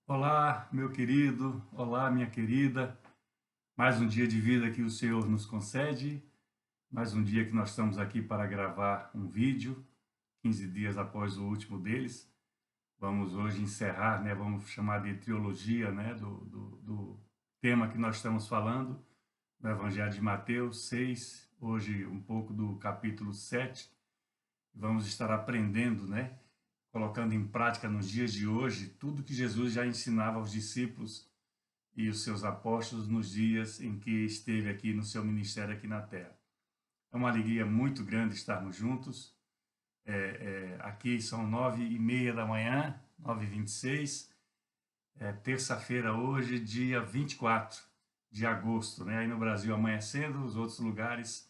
Olá, meu querido, olá, minha querida. Mais um dia de vida que o Senhor nos concede, mais um dia que nós estamos aqui para gravar um vídeo, 15 dias após o último deles. Vamos hoje encerrar, né? Vamos chamar de trilogia, né? Do tema que nós estamos falando, do Evangelho de Mateus 6, hoje um pouco do capítulo 7. Vamos estar aprendendo, né? Colocando em prática nos dias de hoje tudo que Jesus já ensinava aos discípulos e os seus apóstolos nos dias em que esteve aqui no seu ministério aqui na Terra. É uma alegria muito grande estarmos juntos. Aqui são 9h30 da manhã, 9h26, terça-feira hoje, dia 24 de agosto. Né? Aí no Brasil amanhecendo, os outros lugares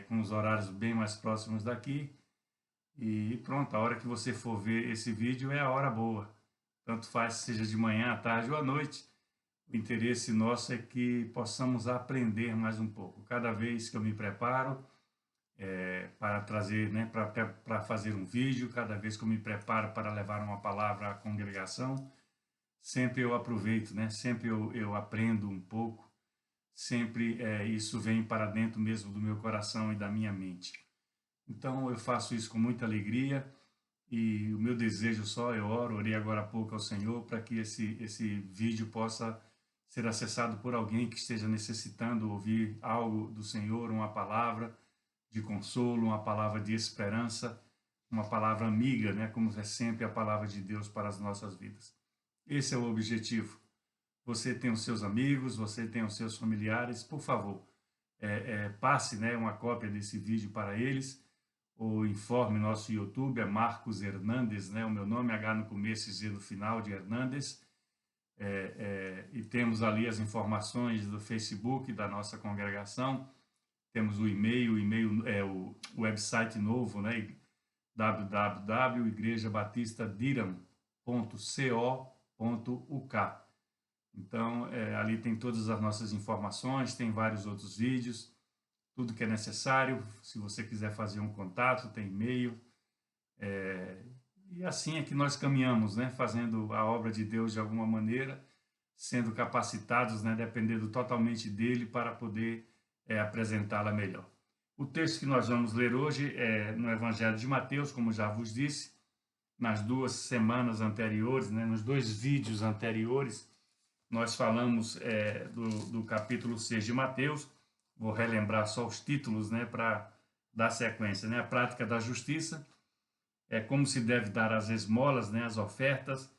com os horários bem mais próximos daqui. E pronto, a hora que você for ver esse vídeo é a hora boa. Tanto faz seja de manhã, à tarde ou à noite. O interesse nosso é que possamos aprender mais um pouco. Cada vez que eu me preparo para trazer, né, para fazer um vídeo, cada vez que eu me preparo para levar uma palavra à congregação, sempre eu aproveito, né? Sempre eu aprendo um pouco, sempre isso vem para dentro mesmo do meu coração e da minha mente. Então eu faço isso com muita alegria e o meu desejo só, eu orei agora há pouco ao Senhor para que esse vídeo possa ser acessado por alguém que esteja necessitando ouvir algo do Senhor, uma palavra de consolo, uma palavra de esperança, uma palavra amiga, né, como é sempre a palavra de Deus para as nossas vidas. Esse é o objetivo. Você tem os seus amigos, você tem os seus familiares, por favor, passe, né, uma cópia desse vídeo para eles, ou informe nosso YouTube, é Marcos Hernandes, né, o meu nome, H no começo e Z no final de Hernandes, e temos ali as informações do Facebook da nossa congregação, temos o e-mail o website novo, né, www.igrejabatistadiram.co.uk. Então, ali tem todas as nossas informações, tem vários outros vídeos, tudo que é necessário. Se você quiser fazer um contato, tem e-mail. E assim é que nós caminhamos, né? Fazendo a obra de Deus de alguma maneira, sendo capacitados, né? Dependendo totalmente dele para poder apresentá-la melhor. O texto que nós vamos ler hoje é no Evangelho de Mateus, como já vos disse, nas 2 semanas anteriores, né? Nos 2 vídeos anteriores, nós falamos do capítulo 6 de Mateus. Vou relembrar só os títulos, né? Para dar sequência, né? A prática da justiça, como se deve dar as esmolas, né, as ofertas,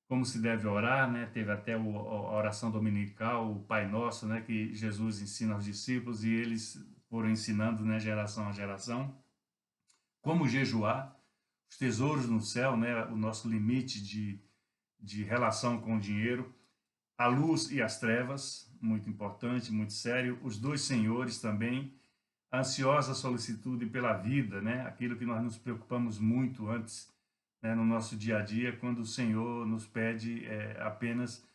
como se deve orar, né? Teve até a oração dominical, o Pai Nosso, né, que Jesus ensina aos discípulos e eles foram ensinando, né, geração a geração. Como jejuar, os tesouros no céu, né, o nosso limite de relação com o dinheiro, a luz e as trevas, muito importante, muito sério, os dois senhores também, a ansiosa solicitude pela vida, né? Aquilo que nós nos preocupamos muito antes, né, no nosso dia a dia, quando o Senhor nos pede apenas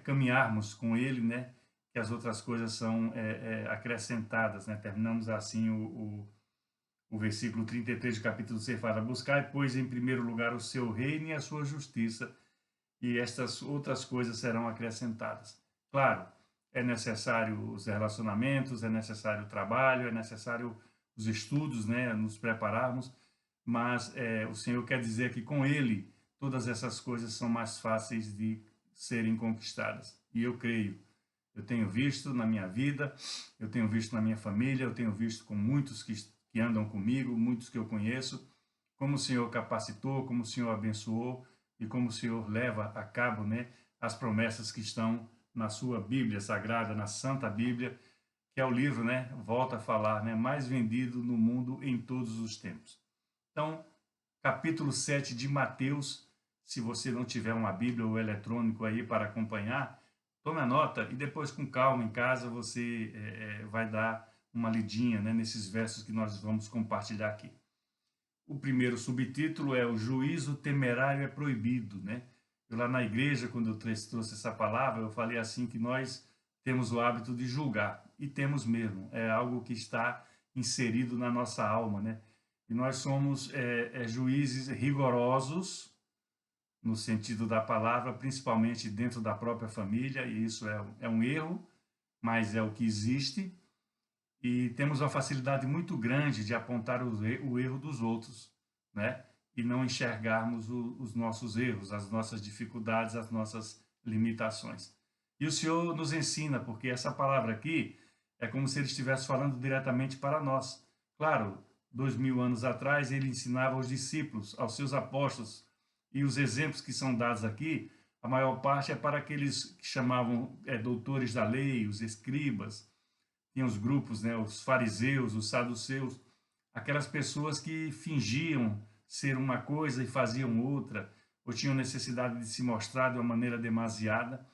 caminharmos com Ele, né? Que as outras coisas são acrescentadas, né? Terminamos assim o versículo 33 do capítulo 6, fala: buscai, pois, em primeiro lugar o seu reino e a sua justiça, e estas outras coisas serão acrescentadas. Claro, é necessário os relacionamentos, é necessário o trabalho, é necessário os estudos, né, nos prepararmos, mas o Senhor quer dizer que com Ele todas essas coisas são mais fáceis de serem conquistadas. E eu creio, eu tenho visto na minha vida, eu tenho visto na minha família, eu tenho visto com muitos que andam comigo, muitos que eu conheço, como o Senhor capacitou, como o Senhor abençoou e como o Senhor leva a cabo, né, as promessas que estão na sua Bíblia Sagrada, na Santa Bíblia, que é o livro, né, volta a falar, né, mais vendido no mundo em todos os tempos. Então, capítulo 7 de Mateus, se você não tiver uma Bíblia ou eletrônico aí para acompanhar, tome a nota e depois com calma em casa você vai dar uma lidinha, né, nesses versos que nós vamos compartilhar aqui. O primeiro subtítulo é: o juízo temerário é proibido, né? Eu lá na igreja, quando eu trouxe essa palavra, eu falei assim que nós temos o hábito de julgar, e temos mesmo, é algo que está inserido na nossa alma, né? E nós somos juízes rigorosos, no sentido da palavra, principalmente dentro da própria família, e isso é um erro, mas é o que existe. E temos uma facilidade muito grande de apontar o erro dos outros, né? E não enxergarmos os nossos erros, as nossas dificuldades, as nossas limitações. E o Senhor nos ensina, porque essa palavra aqui é como se ele estivesse falando diretamente para nós. Claro, 2000 anos atrás, ele ensinava aos discípulos, aos seus apóstolos, e os exemplos que são dados aqui, a maior parte é para aqueles que chamavam doutores da lei, os escribas. Tinha os grupos, né, os fariseus, os saduceus, aquelas pessoas que fingiam ser uma coisa e faziam outra, ou tinham necessidade de se mostrar de uma maneira demasiada.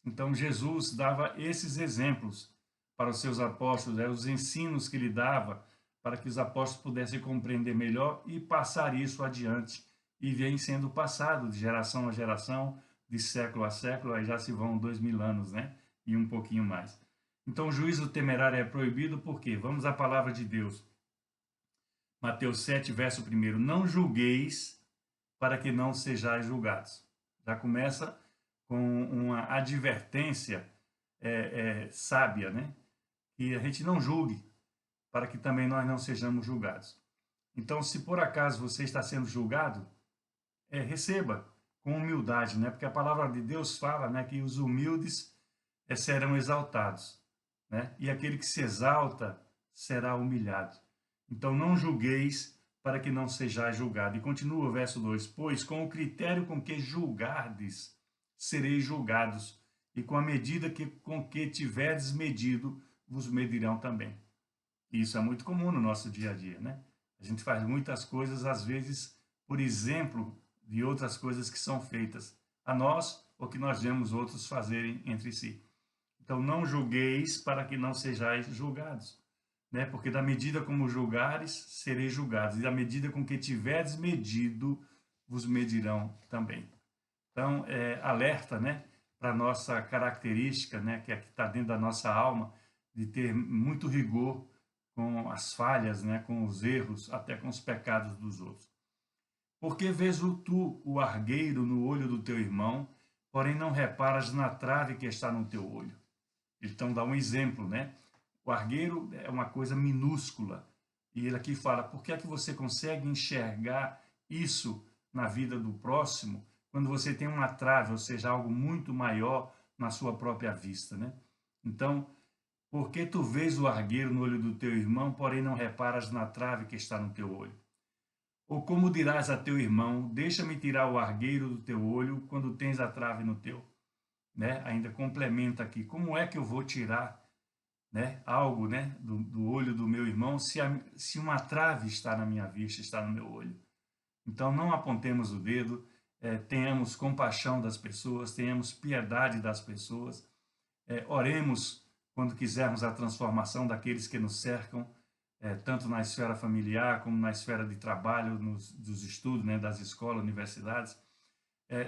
Então Jesus dava esses exemplos para os seus apóstolos, os ensinos que ele dava para que os apóstolos pudessem compreender melhor e passar isso adiante. E vem sendo passado de geração a geração, de século a século, aí já se vão 2000 anos, né? E um pouquinho mais. Então, o juízo temerário é proibido porque, vamos à palavra de Deus. Mateus 7, verso 1. Não julgueis para que não sejais julgados. Já começa com uma advertência sábia, né? Que a gente não julgue, para que também nós não sejamos julgados. Então, se por acaso você está sendo julgado, receba com humildade, né? Porque a palavra de Deus fala, né, que os humildes serão exaltados, né? E aquele que se exalta será humilhado. Então não julgueis para que não sejais julgado. E continua o verso 2: pois com o critério com que julgardes, sereis julgados, e com a medida com que tiverdes medido, vos medirão também. E isso é muito comum no nosso dia a dia, né? A gente faz muitas coisas, às vezes, por exemplo de outras coisas que são feitas a nós ou que nós vemos outros fazerem entre si. Então, não julgueis para que não sejais julgados, né? Porque da medida como julgares, sereis julgados, e da medida com que tiverdes medido, vos medirão também. Então, alerta, né, para a nossa característica, né, que está dentro da nossa alma, de ter muito rigor com as falhas, né, com os erros, até com os pecados dos outros. Porque vês tu o argueiro no olho do teu irmão, porém não reparas na trave que está no teu olho. Então dá um exemplo, né? O argueiro é uma coisa minúscula. E ele aqui fala, por que é que você consegue enxergar isso na vida do próximo quando você tem uma trave, ou seja, algo muito maior na sua própria vista, né? Então, por que tu vês o argueiro no olho do teu irmão, porém não reparas na trave que está no teu olho? Ou como dirás a teu irmão, deixa-me tirar o argueiro do teu olho quando tens a trave no teu? Né? Ainda complementa aqui, como é que eu vou tirar, né, algo, né, do olho do meu irmão se uma trave está na minha vista, está no meu olho? Então não apontemos o dedo, tenhamos compaixão das pessoas, tenhamos piedade das pessoas, oremos quando quisermos a transformação daqueles que nos cercam, tanto na esfera familiar como na esfera de trabalho, dos estudos, né, das escolas, universidades.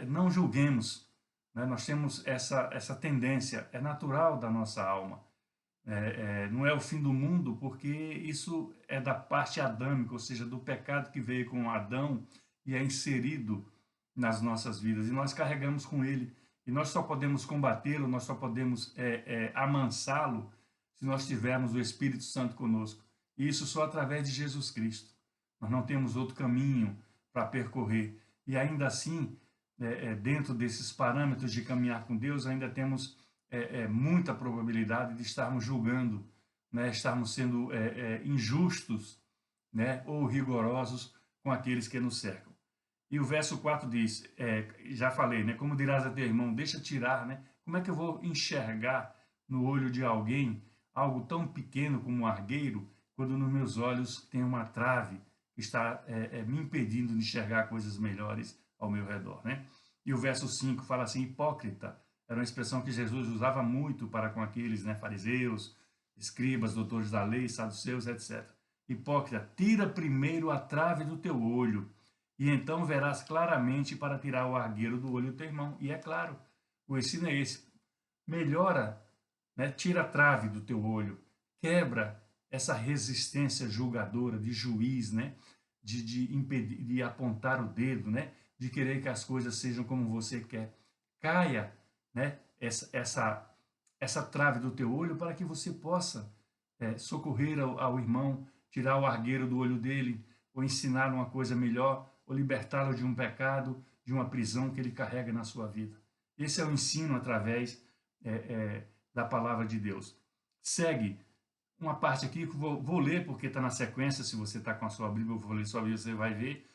Não julguemos, né? Nós temos essa tendência, é natural da nossa alma. Não é o fim do mundo, porque isso é da parte adâmica, ou seja, do pecado que veio com Adão e é inserido nas nossas vidas, e nós carregamos com ele. E nós só podemos combatê-lo, nós só podemos amansá-lo se nós tivermos o Espírito Santo conosco. E isso só através de Jesus Cristo. Nós não temos outro caminho para percorrer. E ainda assim, dentro desses parâmetros de caminhar com Deus, ainda temos muita probabilidade de estarmos julgando, né? Estarmos sendo injustos, né? Ou rigorosos com aqueles que nos cercam. E o verso 4 diz, já falei, né? Como dirás a teu irmão, deixa tirar, né? Como é que eu vou enxergar no olho de alguém algo tão pequeno como um argueiro, quando nos meus olhos tem uma trave que está me impedindo de enxergar coisas melhores ao meu redor, né? E o verso 5 fala assim, hipócrita, era uma expressão que Jesus usava muito para com aqueles, né, fariseus, escribas, doutores da lei, saduceus, etc. Hipócrita, tira primeiro a trave do teu olho, e então verás claramente para tirar o argueiro do olho do teu irmão. E é claro, o ensino é esse. Melhora, né? Tira a trave do teu olho, quebra essa resistência julgadora de juiz, né? De impedir, de apontar o dedo, né? de querer que as coisas sejam como você quer. Caia, né, essa trave do teu olho para que você possa socorrer ao irmão, tirar o argueiro do olho dele, ou ensinar uma coisa melhor, ou libertá-lo de um pecado, de uma prisão que ele carrega na sua vida. Esse é o ensino através da palavra de Deus. Segue uma parte aqui que vou ler, porque está na sequência. Se você está com a sua Bíblia, eu vou ler sua Bíblia, você vai ver.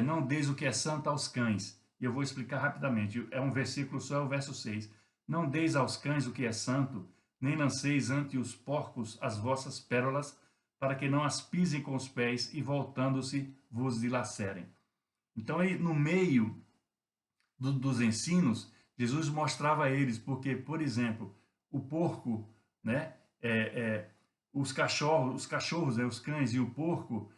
Não deis o que é santo aos cães. E eu vou explicar rapidamente. É um versículo só, é o verso 6. Não deis aos cães o que é santo, nem lanceis ante os porcos as vossas pérolas, para que não as pisem com os pés e, voltando-se, vos dilacerem. Então, aí, no meio dos ensinos, Jesus mostrava a eles, porque, por exemplo, o porco, né, os cachorros, os cães e o porco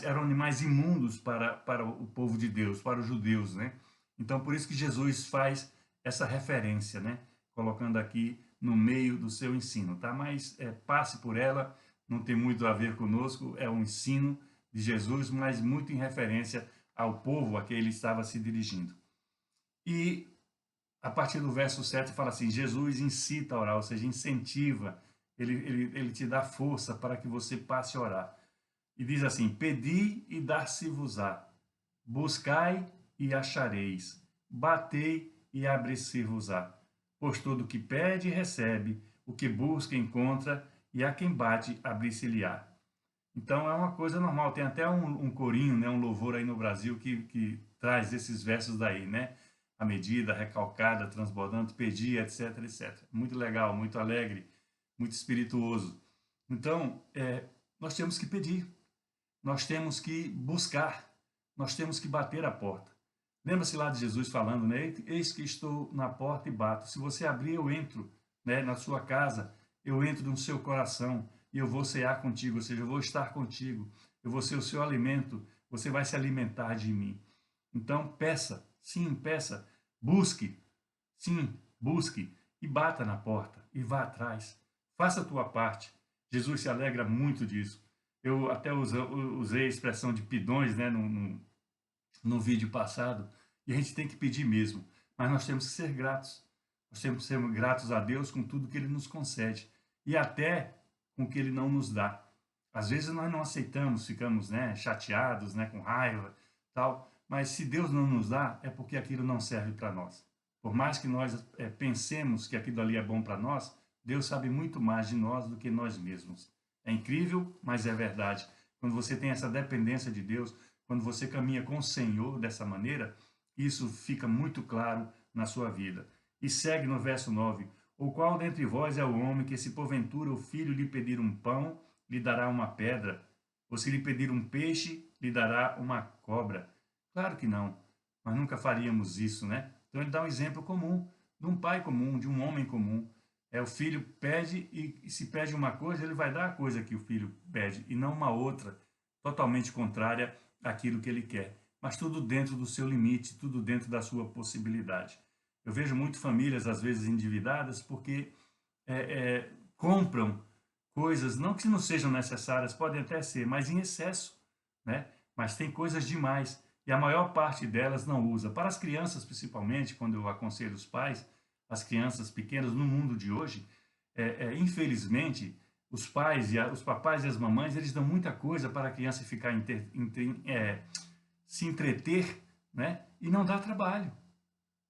eram animais imundos para o povo de Deus, para os judeus, né? Então, por isso que Jesus faz essa referência, né? Colocando aqui no meio do seu ensino, tá? Mas passe por ela, não tem muito a ver conosco, é um ensino de Jesus, mas muito em referência ao povo a que ele estava se dirigindo. E a partir do verso 7 fala assim, Jesus incita a orar, ou seja, incentiva, ele te dá força para que você passe a orar. E diz assim, pedi e dar-se-vos-á, buscai e achareis, batei e abre-se-vos-á. Pois todo o que pede, recebe, o que busca, encontra, e a quem bate, abrir-se-lhe-á. Então é uma coisa normal, tem até um corinho, né, um louvor aí no Brasil que traz esses versos daí, né? A medida, recalcada, transbordante, pedir, etc, etc. Muito legal, muito alegre, muito espirituoso. Então, nós temos que pedir, nós temos que buscar, nós temos que bater a porta. Lembra-se lá de Jesus falando, né? Eis que estou na porta e bato. Se você abrir, eu entro, né, na sua casa, eu entro no seu coração e eu vou cear contigo, ou seja, eu vou estar contigo, eu vou ser o seu alimento, você vai se alimentar de mim. Então, peça, sim, peça, busque, sim, busque, e bata na porta, e vá atrás. Faça a tua parte. Jesus se alegra muito disso. Eu até usei a expressão de pidões, né, no vídeo passado, e a gente tem que pedir mesmo, mas nós temos que ser gratos. Nós temos que ser gratos a Deus com tudo que Ele nos concede, e até com o que Ele não nos dá. Às vezes nós não aceitamos, ficamos, né, chateados, né, com raiva, tal, mas se Deus não nos dá, é porque aquilo não serve para nós. Por mais que nós pensemos que aquilo ali é bom para nós, Deus sabe muito mais de nós do que nós mesmos. É incrível, mas é verdade. Quando você tem essa dependência de Deus, quando você caminha com o Senhor dessa maneira, isso fica muito claro na sua vida. E segue no verso 9. O qual dentre vós é o homem que, se porventura o filho lhe pedir um pão, lhe dará uma pedra? Ou se lhe pedir um peixe, lhe dará uma cobra? Claro que não. Nós nunca faríamos isso, né? Então ele dá um exemplo comum, de um pai comum, de um homem comum. O filho pede e se pede uma coisa, ele vai dar a coisa que o filho pede e não uma outra, totalmente contrária àquilo que ele quer. Mas tudo dentro do seu limite, tudo dentro da sua possibilidade. Eu vejo muito famílias, às vezes, endividadas porque compram coisas, não que não sejam necessárias, podem até ser, mas em excesso, né? Mas tem coisas demais e a maior parte delas não usa. Para as crianças, principalmente, quando eu aconselho os pais, as crianças pequenas no mundo de hoje, infelizmente, os pais, os papais e as mamães, eles dão muita coisa para a criança ficar se entreter, né? E não dá trabalho.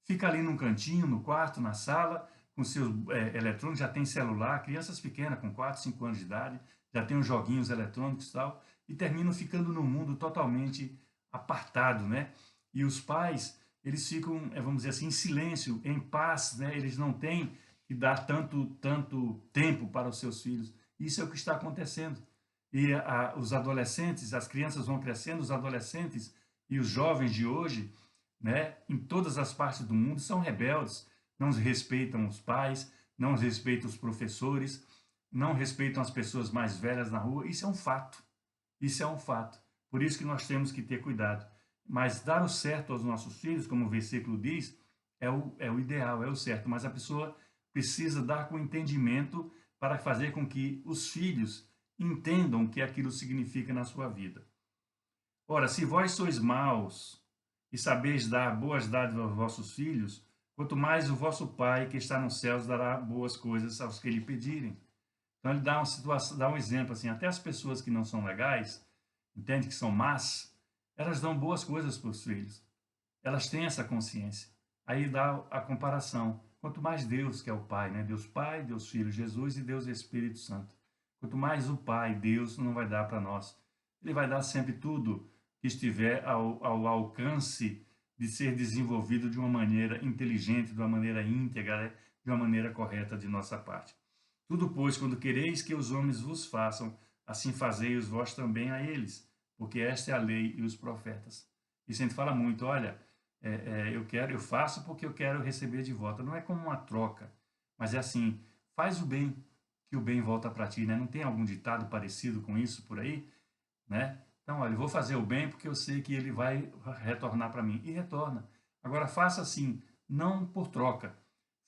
Fica ali num cantinho, no quarto, na sala, com seus eletrônicos, já tem celular, crianças pequenas com 4, 5 anos de idade, já tem os joguinhos eletrônicos e tal, e terminam ficando num mundo totalmente apartado, né? E os pais, eles ficam, vamos dizer assim, em silêncio, em paz, né? Eles não têm que dar tanto tempo para os seus filhos. Isso é o que está acontecendo. E os adolescentes, as crianças vão crescendo, os adolescentes e os jovens de hoje, né, em todas as partes do mundo, são rebeldes, não respeitam os pais, não respeitam os professores, não respeitam as pessoas mais velhas na rua. Isso é um fato. Isso é um fato. Por isso que nós temos que ter cuidado. Mas dar o certo aos nossos filhos, como o versículo diz, é o ideal, é o certo. Mas a pessoa precisa dar com entendimento para fazer com que os filhos entendam o que aquilo significa na sua vida. Ora, se vós sois maus e sabeis dar boas dádivas aos vossos filhos, quanto mais o vosso Pai que está nos céus dará boas coisas aos que lhe pedirem. Então ele dá uma situação, dá um exemplo assim, até as pessoas que não são legais, entende que são más, elas dão boas coisas para os filhos. Elas têm essa consciência. Aí dá a comparação. Quanto mais Deus, que é o Pai, né? Deus Pai, Deus Filho, Jesus e Deus Espírito Santo. Quanto mais o Pai, Deus, não vai dar para nós. Ele vai dar sempre tudo que estiver ao alcance de ser desenvolvido de uma maneira inteligente, de uma maneira íntegra, né? De uma maneira correta de nossa parte. Tudo, pois, quando quereis que os homens vos façam, assim fazei-os vós também a eles, porque esta é a lei e os profetas. Isso a gente fala muito, olha, eu faço porque eu quero receber de volta. Não é como uma troca, mas é assim, faz o bem, que o bem volta para ti, né? Não tem algum ditado parecido com isso por aí, né? Então, olha, eu vou fazer o bem porque eu sei que ele vai retornar para mim. E retorna. Agora, faça assim, não por troca.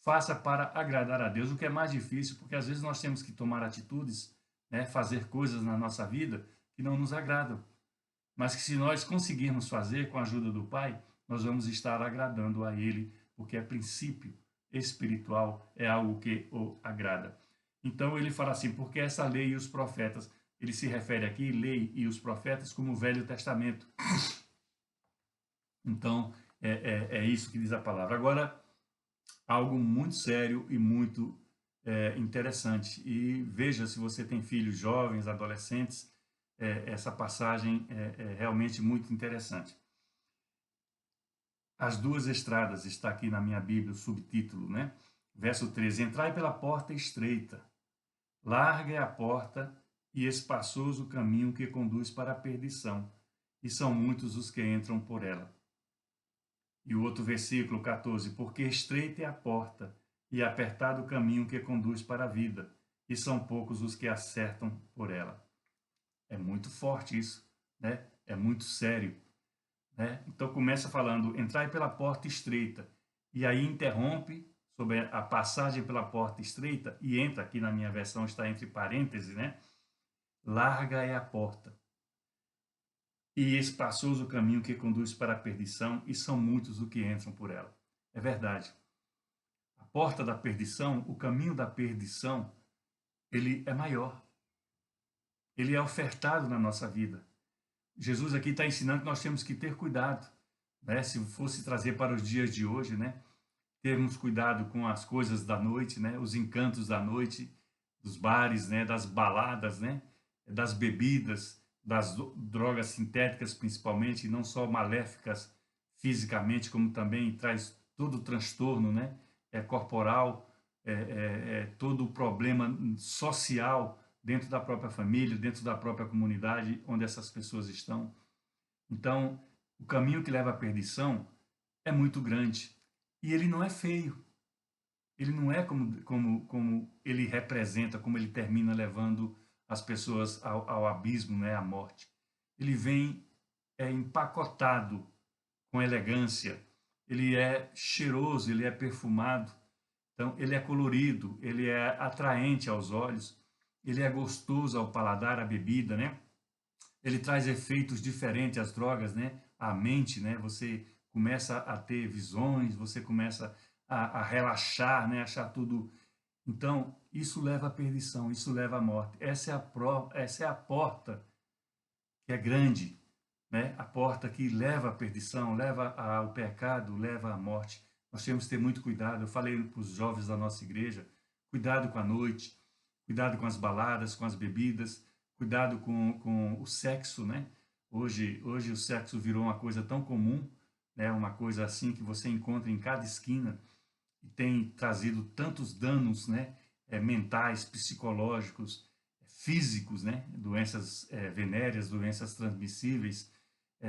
Faça para agradar a Deus, o que é mais difícil, porque às vezes nós temos que tomar atitudes, né, fazer coisas na nossa vida que não nos agradam. Mas que se nós conseguirmos fazer com a ajuda do Pai, nós vamos estar agradando a Ele, porque é princípio espiritual, é algo que o agrada. Então ele fala assim, porque essa lei e os profetas, ele se refere aqui, lei e os profetas, como o Velho Testamento. Então, é isso que diz a palavra. Agora, algo muito sério e muito interessante. E veja, se você tem filhos jovens, adolescentes, essa passagem é realmente muito interessante. As duas estradas, está aqui na minha Bíblia, o subtítulo, né? Verso 13, entrai pela porta estreita, larga é a porta e espaçoso o caminho que conduz para a perdição, e são muitos os que entram por ela. E o outro versículo, 14, porque estreita é a porta e apertado o caminho que conduz para a vida, e são poucos os que acertam por ela. É muito forte isso, né? É muito sério, né? Então começa falando, entrai pela porta estreita, e aí interrompe sobre a passagem pela porta estreita, e entra, aqui na minha versão está entre parênteses, né? Larga é a porta, e espaçoso o caminho que conduz para a perdição, e são muitos os que entram por ela. É verdade. A porta da perdição, o caminho da perdição, ele é maior. Ele é ofertado na nossa vida. Jesus aqui está ensinando que nós temos que ter cuidado, né? Se fosse trazer para os dias de hoje, né? Termos cuidado com as coisas da noite, né? Os encantos da noite, dos bares, né? Das baladas, né? Das bebidas, das drogas sintéticas principalmente, não só maléficas fisicamente, como também traz todo o transtorno, né? Corporal, todo o problema social dentro da própria família, dentro da própria comunidade onde essas pessoas estão. Então, o caminho que leva à perdição é muito grande. E ele não é feio. Ele não é como ele representa, como ele termina levando as pessoas ao abismo, né, à morte. Ele vem empacotado com elegância. Ele é cheiroso, ele é perfumado. Então, ele é colorido, ele é atraente aos olhos, ele é gostoso ao paladar, a bebida, né? Ele traz efeitos diferentes às drogas, né? À mente, né? Você começa a ter visões, você começa a relaxar, né? Achar tudo. Então, isso leva à perdição, isso leva à morte. Essa é a porta que é grande, né? A porta que leva à perdição, leva ao pecado, leva à morte. Nós temos que ter muito cuidado. Eu falei para os jovens da nossa igreja, cuidado com a noite, cuidado com as baladas, com as bebidas, cuidado com o sexo, né? Hoje o sexo virou uma coisa tão comum, né? Uma coisa assim que você encontra em cada esquina e tem trazido tantos danos, né? Mentais, psicológicos, físicos, né? Doenças venéreas, doenças transmissíveis,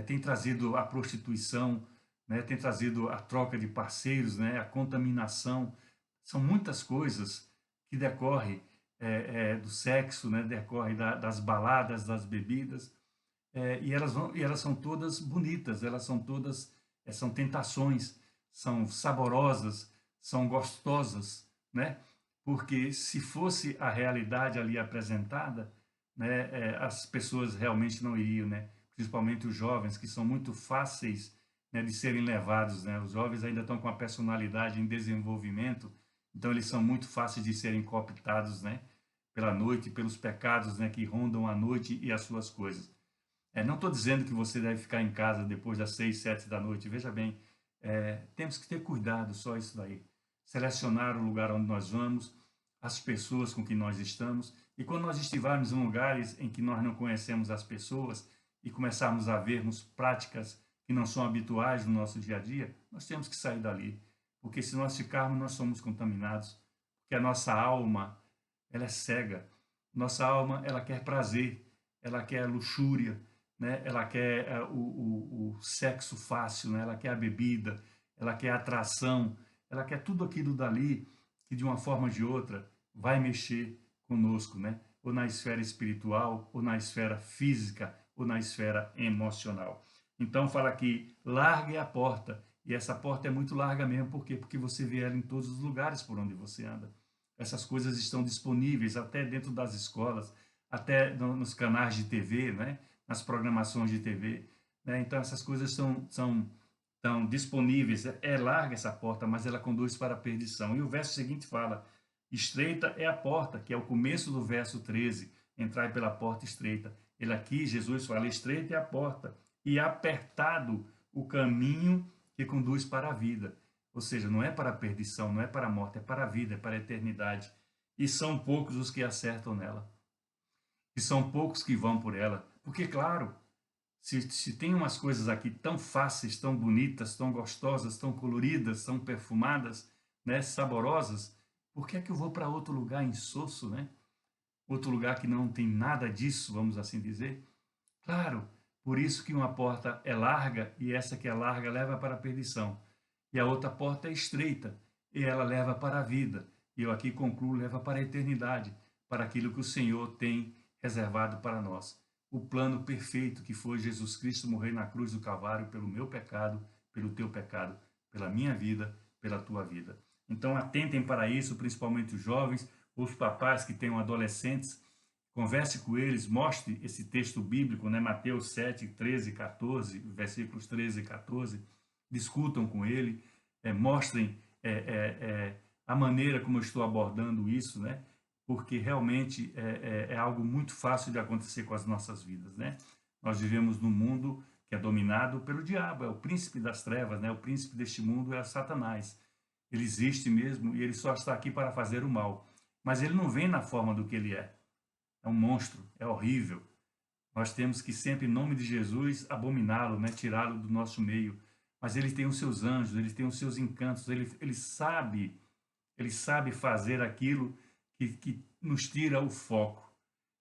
tem trazido a prostituição, né? Tem trazido a troca de parceiros, né? A contaminação. São muitas coisas que decorrem do sexo, né? Decorre das baladas, das bebidas, e elas são todas bonitas, elas são todas são tentações, são saborosas, são gostosas, né? Porque se fosse a realidade ali apresentada, né, as pessoas realmente não iriam, né? Principalmente os jovens que são muito fáceis né, de serem levados, né? Os jovens ainda estão com a personalidade em desenvolvimento, então eles são muito fáceis de serem cooptados, né, pela noite, pelos pecados, né, que rondam a noite e as suas coisas. Não estou dizendo que você deve ficar em casa depois das 6, 7 da noite. Veja bem, temos que ter cuidado, só isso daí. Selecionar o lugar onde nós vamos, as pessoas com que nós estamos. E quando nós estivermos em lugares em que nós não conhecemos as pessoas e começarmos a vermos práticas que não são habituais no nosso dia a dia, nós temos que sair dali. Porque se nós ficarmos, nós somos contaminados. Porque a nossa alma, ela é cega. Nossa alma, ela quer prazer, ela quer luxúria, né? Ela quer o sexo fácil, né? Ela quer a bebida, ela quer a atração, ela quer tudo aquilo dali que de uma forma ou de outra vai mexer conosco, né? Ou na esfera espiritual, ou na esfera física, ou na esfera emocional. Então fala aqui, largue a porta. E essa porta é muito larga mesmo, por quê? Porque você vê ela em todos os lugares por onde você anda. Essas coisas estão disponíveis até dentro das escolas, até nos canais de TV, né? Nas programações de TV. Né? Então essas coisas estão disponíveis. É larga essa porta, mas ela conduz para a perdição. E o verso seguinte fala, estreita é a porta, que é o começo do verso 13, entrai pela porta estreita. Ele aqui, Jesus fala, estreita é a porta, e apertado o caminho que conduz para a vida. Ou seja, não é para a perdição, não é para a morte, é para a vida, é para a eternidade. E são poucos os que acertam nela. E são poucos que vão por ela. Porque, claro, se tem umas coisas aqui tão fáceis, tão bonitas, tão gostosas, tão coloridas, tão perfumadas, né, saborosas, por que é que eu vou para outro lugar insosso, né? Outro lugar que não tem nada disso, vamos assim dizer? Claro, por isso que uma porta é larga e essa que é larga leva para a perdição. E a outra porta é estreita e ela leva para a vida. E eu aqui concluo, leva para a eternidade, para aquilo que o Senhor tem reservado para nós. O plano perfeito que foi Jesus Cristo morrer na cruz do Calvário pelo meu pecado, pelo teu pecado, pela minha vida, pela tua vida. Então atentem para isso, principalmente os jovens, os papais que tenham adolescentes, converse com eles, mostre esse texto bíblico, né? Mateus 7, 13, 14, versículos 13 e 14, discutam com ele, mostrem a maneira como eu estou abordando isso, né? Porque realmente é algo muito fácil de acontecer com as nossas vidas, né? Nós vivemos num mundo que é dominado pelo diabo, é o príncipe das trevas, né? O príncipe deste mundo é Satanás. Ele existe mesmo e ele só está aqui para fazer o mal. Mas ele não vem na forma do que ele é. É um monstro, é horrível. Nós temos que sempre, em nome de Jesus, abominá-lo, né? Tirá-lo do nosso meio. Mas ele tem os seus anjos, ele tem os seus encantos, ele sabe fazer aquilo que nos tira o foco.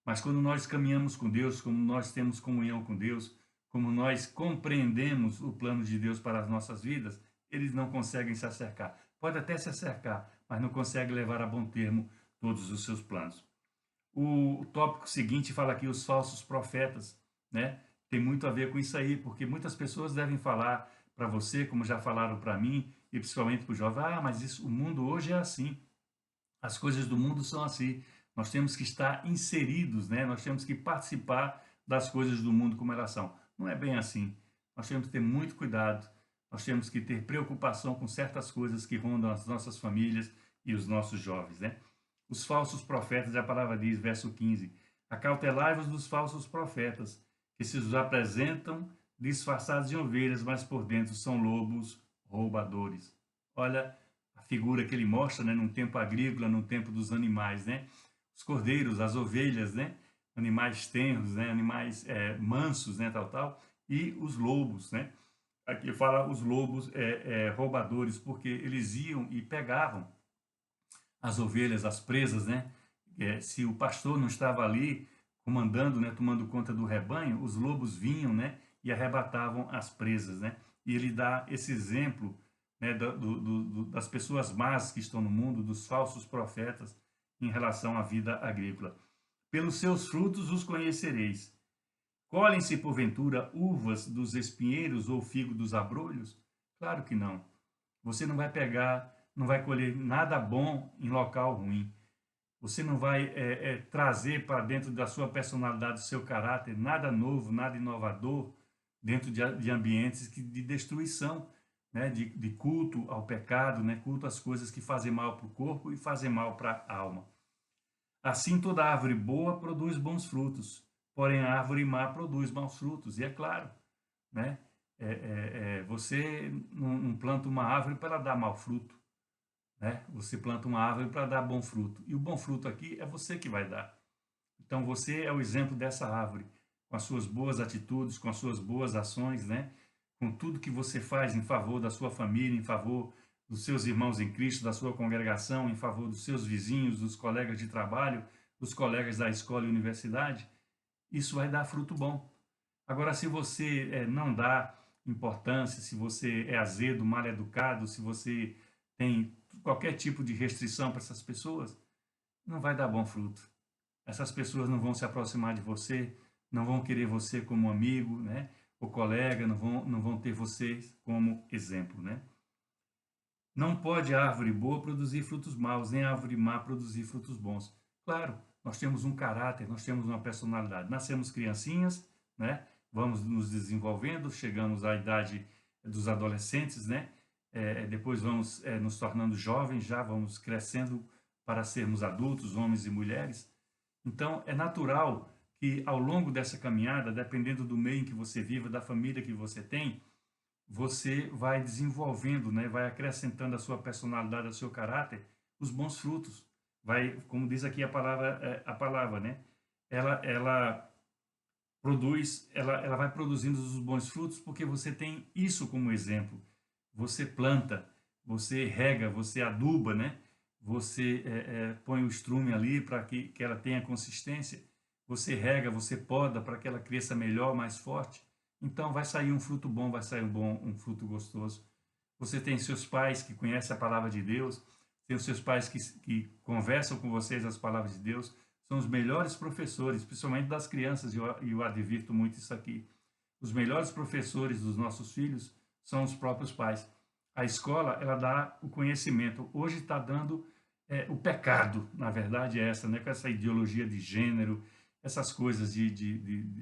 Mas quando nós caminhamos com Deus, como nós temos comunhão com Deus, como nós compreendemos o plano de Deus para as nossas vidas, eles não conseguem se acercar. Pode até se acercar, mas não consegue levar a bom termo todos os seus planos. O tópico seguinte fala aqui os falsos profetas, né? Tem muito a ver com isso aí, porque muitas pessoas devem falar para você, como já falaram para mim, e principalmente para o jovem, mas isso, o mundo hoje é assim, as coisas do mundo são assim, nós temos que estar inseridos, né? Nós temos que participar das coisas do mundo como elas são. Não é bem assim, nós temos que ter muito cuidado, nós temos que ter preocupação com certas coisas que rondam as nossas famílias e os nossos jovens, né? Os falsos profetas, a palavra diz, verso 15, acautelai-vos dos falsos profetas, que se os apresentam disfarçados de ovelhas, mas por dentro são lobos roubadores. Olha a figura que ele mostra, né, num tempo agrícola, num tempo dos animais, né? Os cordeiros, as ovelhas, né? Animais tenros, né? Animais mansos, né? Tal, e os lobos, né? Aqui fala os lobos roubadores, porque eles iam e pegavam as ovelhas, as presas, né? Se o pastor não estava ali comandando, né, tomando conta do rebanho, os lobos vinham, né, e arrebatavam as presas, né? E ele dá esse exemplo, né, das pessoas más que estão no mundo, dos falsos profetas em relação à vida agrícola. Pelos seus frutos os conhecereis. Colhem-se porventura uvas dos espinheiros ou figo dos abrolhos? Claro que não. Você não vai pegar, não vai colher nada bom em local ruim. Você não vai trazer para dentro da sua personalidade, do seu caráter, nada novo, nada inovador, dentro de ambientes de destruição, né? De culto ao pecado, né? Culto às coisas que fazem mal para o corpo e fazem mal para a alma. Assim, toda árvore boa produz bons frutos, porém a árvore má produz maus frutos. E é claro, né? Você não planta uma árvore para dar mau fruto, né? Você planta uma árvore para dar bom fruto. E o bom fruto aqui é você que vai dar. Então você é o exemplo dessa árvore, com as suas boas atitudes, com as suas boas ações, né? Com tudo que você faz em favor da sua família, em favor dos seus irmãos em Cristo, da sua congregação, em favor dos seus vizinhos, dos colegas de trabalho, dos colegas da escola e universidade, isso vai dar fruto bom. Agora, se você não dá importância, se você é azedo, mal educado, se você tem qualquer tipo de restrição para essas pessoas, não vai dar bom fruto. Essas pessoas não vão se aproximar de você, não vão querer você como amigo, né? O colega, não vão ter você como exemplo, né? Não pode a árvore boa produzir frutos maus, nem a árvore má produzir frutos bons. Claro, nós temos um caráter, nós temos uma personalidade. Nascemos criancinhas, né? Vamos nos desenvolvendo, chegamos à idade dos adolescentes, né? Depois vamos nos tornando jovens, já vamos crescendo para sermos adultos, homens e mulheres. Então, é natural que ao longo dessa caminhada, dependendo do meio em que você vive, da família que você tem, você vai desenvolvendo, né? Vai acrescentando a sua personalidade, ao seu caráter, os bons frutos. Vai, como diz aqui a palavra, né? Ela produz, ela vai produzindo os bons frutos porque você tem isso como exemplo. Você planta, você rega, você aduba, né? Você põe o estrume ali para que ela tenha consistência. Você rega, você poda para que ela cresça melhor, mais forte. Então vai sair um fruto bom, vai sair um fruto gostoso. Você tem seus pais que conhecem a palavra de Deus, tem os seus pais que conversam com vocês as palavras de Deus, são os melhores professores, principalmente das crianças, e eu advirto muito isso aqui. Os melhores professores dos nossos filhos são os próprios pais. A escola, ela dá o conhecimento. Hoje está dando o pecado, na verdade é essa, né? Com essa ideologia de gênero, essas coisas de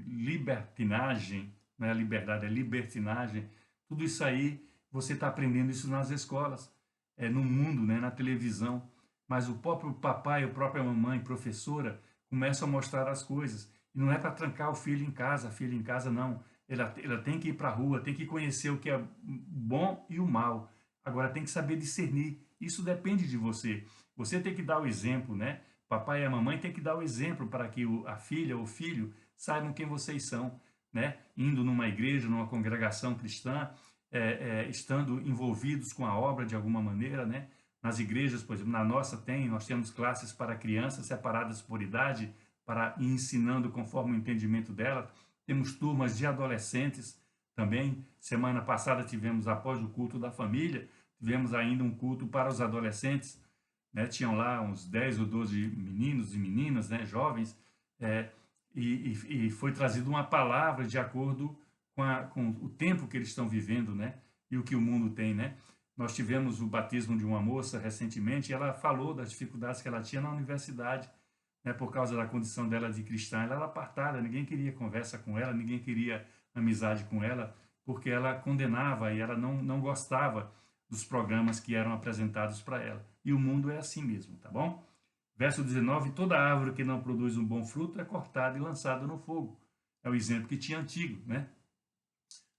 libertinagem, não é liberdade, é libertinagem. Tudo isso aí, você está aprendendo isso nas escolas, no mundo, né? Na televisão. Mas o próprio papai, a própria mamãe, professora, começam a mostrar as coisas. E não é para trancar o filho em casa, a filha em casa, não. Ela tem que ir para a rua, tem que conhecer o que é bom e o mal. Agora tem que saber discernir. Isso depende de você. Você tem que dar o exemplo, né? Papai e a mamãe tem que dar o exemplo para que a filha ou o filho saibam quem vocês são, né? Indo numa igreja, numa congregação cristã, estando envolvidos com a obra de alguma maneira, né? Nas igrejas, por exemplo, na nossa nós temos classes para crianças separadas por idade, para ir ensinando conforme o entendimento dela. Temos turmas de adolescentes também. Semana passada tivemos, após o culto da família, tivemos ainda um culto para os adolescentes, né? Tinham lá uns 10 ou 12 meninos e meninas, né? Jovens, e foi trazida uma palavra de acordo com o tempo que eles estão vivendo, né? E o que o mundo tem, né? Nós tivemos o batismo de uma moça recentemente e ela falou das dificuldades que ela tinha na universidade, né, por causa da condição dela de cristã. Ela era apartada, ninguém queria conversa com ela, ninguém queria amizade com ela, porque ela condenava e ela não gostava dos programas que eram apresentados para ela. E o mundo é assim mesmo, tá bom? Verso 19, toda árvore que não produz um bom fruto é cortada e lançada no fogo. É o exemplo que tinha antigo, né?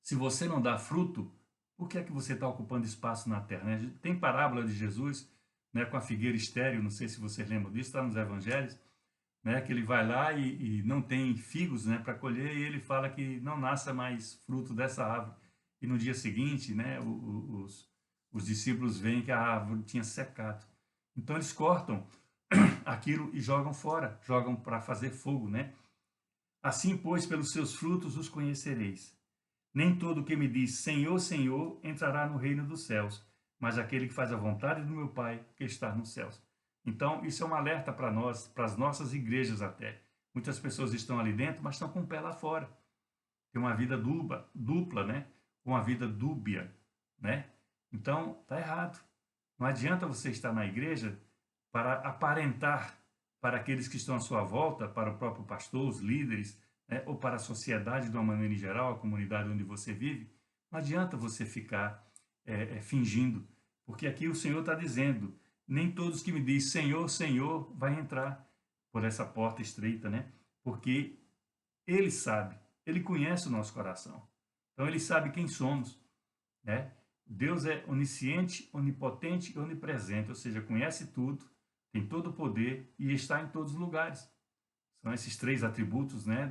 Se você não dá fruto, por que é que você está ocupando espaço na terra? Né? Tem parábola de Jesus, né, com a figueira estéril, não sei se vocês lembram disso, está nos evangelhos, né, que ele vai lá e não tem figos, né, para colher, e ele fala que não nasça mais fruto dessa árvore. E no dia seguinte, né, os discípulos veem que a árvore tinha secado. Então eles cortam aquilo e jogam fora, jogam para fazer fogo, né? Assim, pois, pelos seus frutos os conhecereis. Nem todo o que me diz Senhor, Senhor entrará no reino dos céus, mas aquele que faz a vontade do meu Pai que está nos céus. Então, isso é um alerta para nós, para as nossas igrejas até. Muitas pessoas estão ali dentro, mas estão com o pé lá fora. Tem uma vida dupla, né? Uma vida dúbia, né? Então, está errado. Não adianta você estar na igreja para aparentar para aqueles que estão à sua volta, para o próprio pastor, os líderes, né, ou para a sociedade de uma maneira em geral, a comunidade onde você vive, não adianta você ficar fingindo, porque aqui o Senhor está dizendo, nem todos que me dizem Senhor, Senhor, vai entrar por essa porta estreita, né? Porque Ele sabe, Ele conhece o nosso coração. Então Ele sabe quem somos, né? Deus é onisciente, onipotente e onipresente, ou seja, conhece tudo, tem todo o poder e está em todos os lugares. São esses três atributos, né,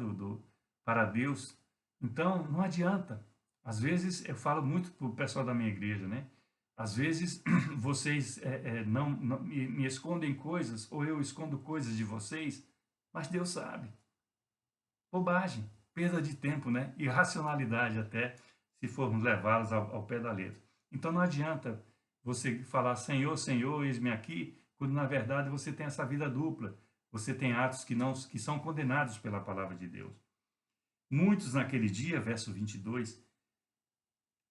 para Deus. Então, não adianta. Às vezes, eu falo muito para o pessoal da minha igreja, né? Às vezes, vocês não me escondem coisas, ou eu escondo coisas de vocês, mas Deus sabe. Bobagem, perda de tempo, né? Irracionalidade até, se formos levá-los ao pé da letra. Então, não adianta você falar, Senhor, Senhor, eis-me aqui, quando na verdade você tem essa vida dupla. Você tem atos que são condenados pela palavra de Deus. Muitos naquele dia, verso 22,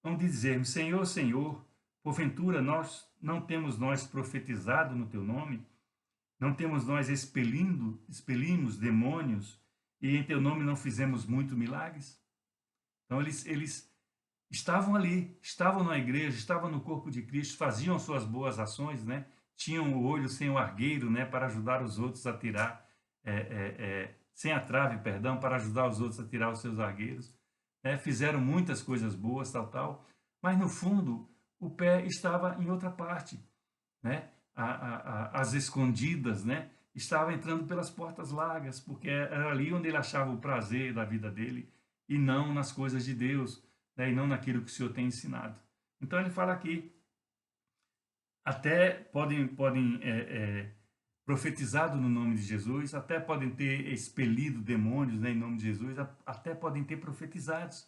vão dizer-me, Senhor, Senhor, porventura não temos nós profetizado no teu nome? Não temos nós expelimos demônios e em teu nome não fizemos muito milagres? Então eles estavam ali, estavam na igreja, estavam no corpo de Cristo, faziam suas boas ações, né? Tinham o olho sem o argueiro, né? Para ajudar os outros a tirar, sem a trave, perdão, para ajudar os outros a tirar os seus argueiros. Fizeram muitas coisas boas, tal, mas no fundo o pé estava em outra parte, né? As escondidas, né? Estava entrando pelas portas largas, porque era ali onde ele achava o prazer da vida dele e não nas coisas de Deus, né? E não naquilo que o Senhor tem ensinado. Então ele fala aqui, até podem profetizado no nome de Jesus, até podem ter expelido demônios, né, em nome de Jesus, até podem ter profetizados.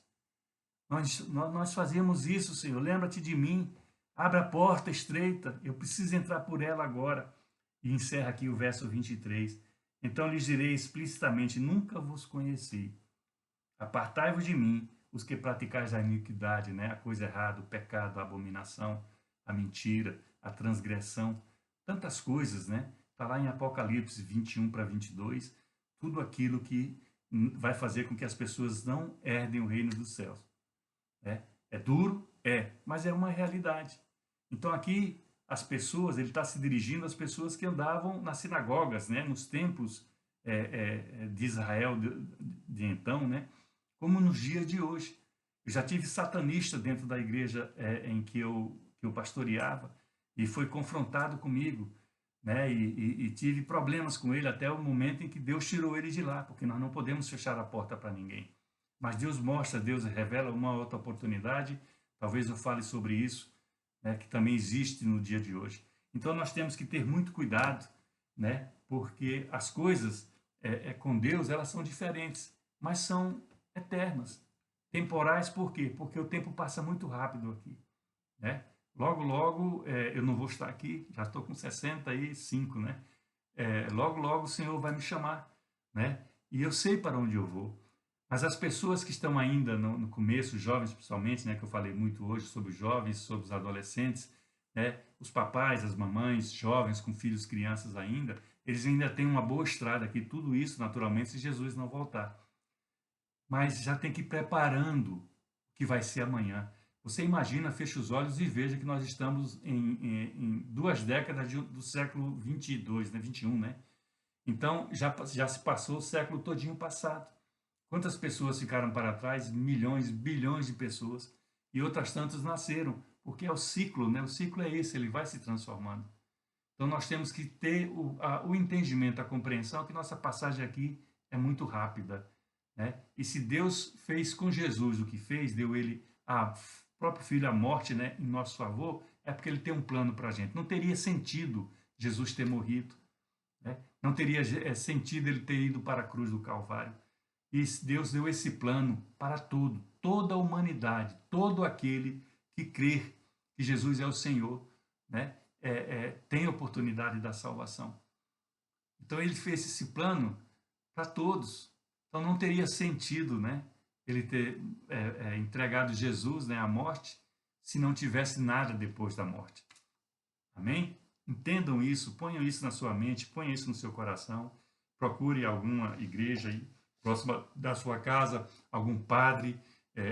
Nós fazemos isso, Senhor, lembra-te de mim, abra a porta estreita, eu preciso entrar por ela agora. E encerra aqui o verso 23. Então lhes direi explicitamente, nunca vos conheci. Apartai-vos de mim, os que praticais a iniquidade, né, a coisa errada, o pecado, a abominação, a mentira, a transgressão, tantas coisas, né? Está lá em Apocalipse 21 para 22, tudo aquilo que vai fazer com que as pessoas não herdem o reino dos céus. É duro? Mas é uma realidade. Então aqui as pessoas, ele está se dirigindo às pessoas que andavam nas sinagogas, né? Nos templos de Israel de então, né? Como nos dias de hoje. Eu já tive satanista dentro da igreja em que eu pastoreava e foi confrontado comigo, né? E tive problemas com ele até o momento em que Deus tirou ele de lá, porque nós não podemos fechar a porta para ninguém. Mas Deus mostra, Deus revela uma outra oportunidade, talvez eu fale sobre isso, né? Que também existe no dia de hoje. Então nós temos que ter muito cuidado, né? Porque as coisas com Deus, elas são diferentes, mas são eternas. Temporais por quê? Porque o tempo passa muito rápido aqui, né? Logo, logo, eu não vou estar aqui, já estou com 65, né? Logo, logo o Senhor vai me chamar, né? E eu sei para onde eu vou. Mas as pessoas que estão ainda no começo, jovens principalmente, né? Que eu falei muito hoje sobre os jovens, sobre os adolescentes, né? Os papais, as mamães, jovens com filhos, crianças ainda, eles ainda têm uma boa estrada aqui, tudo isso naturalmente se Jesus não voltar. Mas já tem que ir preparando o que vai ser amanhã. Você imagina, fecha os olhos e veja que nós estamos em 2 décadas do século 22, né, 21, né? Então, já se passou o século todinho passado. Quantas pessoas ficaram para trás? Milhões, bilhões de pessoas. E outras tantas nasceram, porque é o ciclo, né? O ciclo é esse, ele vai se transformando. Então, nós temos que ter o entendimento, a compreensão que nossa passagem aqui é muito rápida, né? E se Deus fez com Jesus o que fez, deu ele a próprio Filho à morte, né, em nosso favor, é porque ele tem um plano para a gente. Não teria sentido Jesus ter morrido, né? Não teria sentido ele ter ido para a cruz do Calvário. E Deus deu esse plano para tudo, toda a humanidade, todo aquele que crer que Jesus é o Senhor, né, tem a oportunidade da salvação. Então ele fez esse plano para todos. Então não teria sentido, né, ele ter entregado Jesus, né, à morte, se não tivesse nada depois da morte. Amém? Entendam isso, ponham isso na sua mente, ponham isso no seu coração, procure alguma igreja aí próxima da sua casa, algum padre,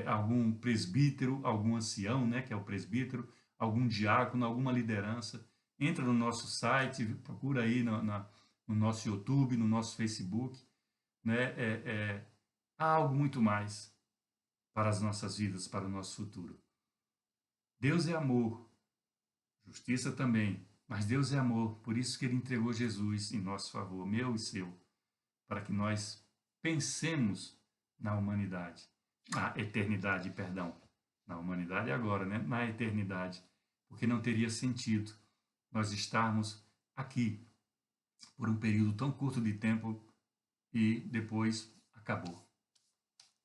algum presbítero, algum ancião, né, que é o presbítero, algum diácono, alguma liderança. Entra no nosso site, procura aí no nosso YouTube, no nosso Facebook, né? Há algo muito mais para as nossas vidas, para o nosso futuro. Deus é amor, justiça também, mas Deus é amor, por isso que Ele entregou Jesus em nosso favor, meu e seu, para que nós pensemos na humanidade, na eternidade, perdão, na humanidade agora, né? Na eternidade, porque não teria sentido nós estarmos aqui por um período tão curto de tempo e depois acabou.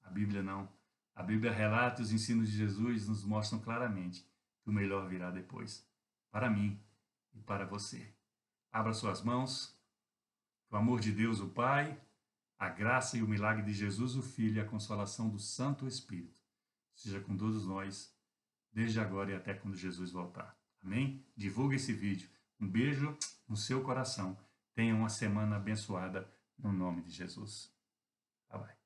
A Bíblia não. A Bíblia relata os ensinos de Jesus, nos mostram claramente que o melhor virá depois, para mim e para você. Abra suas mãos, o amor de Deus, o Pai, a graça e o milagre de Jesus, o Filho, e a consolação do Santo Espírito seja com todos nós, desde agora e até quando Jesus voltar. Amém? Divulgue esse vídeo. Um beijo no seu coração. Tenha uma semana abençoada no nome de Jesus. Bye, bye.